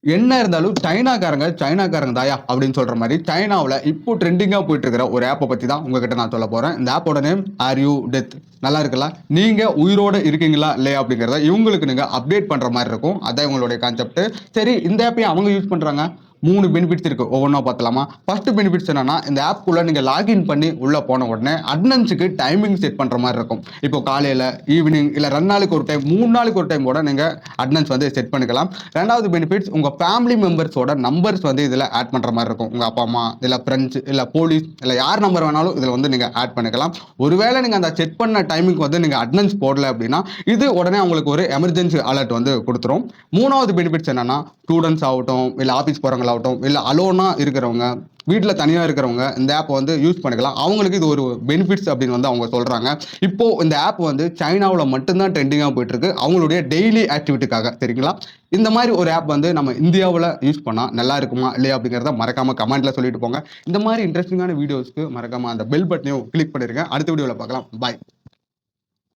என்ன இருந்தாலும் சைனாக்காரங்க தாயா அப்படின்னு சொல்ற மாதிரி சைனாவில் இப்போ ட்ரெண்டிங்கா போயிட்டு இருக்கிற ஒரு ஆப்பை பத்தி தான் உங்ககிட்ட நான் சொல்ல போறேன். இந்த ஆப்போட நேம் ஆர் யூ டெத். நல்லா இருக்குல்ல? நீங்க உயிரோட இருக்கீங்களா இல்லையா அப்படிங்கிறத இவங்களுக்கு நீங்க அப்டேட் பண்ற மாதிரி இருக்கும். அதான் இவங்களுடைய கான்செப்ட். சரி, இந்த ஆப்பையும் அவங்க யூஸ் பண்றாங்க. 3 பெனிஃபிட்ஸ் இருக்கு. ஒவ்வொன்றா பார்த்தலாமா? ஃபர்ஸ்ட் பெனிஃபிட்ஸ் என்னன்னா, இந்த ஆப்குள்ள நீங்க லாகின் பண்ணி உள்ள போன உடனே அட்டெண்டன்ஸுக்கு டைமிங் செட் பண்ற மாதிரி இருக்கும். இப்போ காலையில, ஈவினிங் இல்ல 2 நாளுக்கு ஒரு டைம், 3 நாளுக்கு ஒரு டைம் கூட நீங்க அட்டெண்டன்ஸ் வந்து செட் பண்ணிக்கலாம். ரெண்டாவது பெனிஃபிட்ஸ், உங்க ஃபேமிலி மெம்பர்ஸோட நம்பர்ஸ் வந்து இதுல ஆட் பண்ற மாதிரி இருக்கும். உங்க அப்பா அம்மா இல்ல ஃப்ரெண்ட்ஸ் இல்ல போலீஸ் இல்ல யார் நம்பர் வேணாலும் இதுல வந்து நீங்க ஆட் பண்ணிக்கலாம். ஒருவேளை நீங்க அந்த செட் பண்ண டைமிங்க்கு வந்து நீங்க அட்டெண்டன்ஸ் போடல அப்படின்னா இது உடனே உங்களுக்கு ஒரு எமர்ஜென்சி அலர்ட் வந்து கொடுத்துரும். மூணாவது பெனிஃபிட்ஸ் என்னன்னா, ஸ்டூடெண்ட்ஸ் ஆகட்டும் இல்ல ஆஃபீஸ் போறவங்களாகட்டும் இல்ல அலோனா இருக்கிறவங்க, வீட்டில் தனியாக இருக்கிறவங்க இந்த ஆப்பை வந்து யூஸ் பண்ணிக்கலாம். அவங்களுக்கு இது ஒரு பெனிஃபிட்ஸ் அப்படின்னு வந்து அவங்க சொல்றாங்க. இப்போ இந்த ஆப் வந்து சைனாவில் மட்டும்தான் ட்ரெண்டிங்காக போயிட்டு இருக்கு, அவங்களுடைய டெய்லி ஆக்டிவிட்டிக்காக. சரிங்களா? இந்த மாதிரி ஒரு ஆப் வந்து நம்ம இந்தியாவில் யூஸ் பண்ணா நல்லா இருக்குமா இல்லையா அப்படிங்கிறத மறக்காம கமெண்ட்ல சொல்லிட்டு போங்க. இந்த மாதிரி இன்ட்ரெஸ்டிங்கான வீடியோஸ்க்கு மறக்காம அந்த பெல் பட்டனையும் கிளிக் பண்ணிருங்க. அடுத்த வீடியோவில் பார்க்கலாம். பாய்.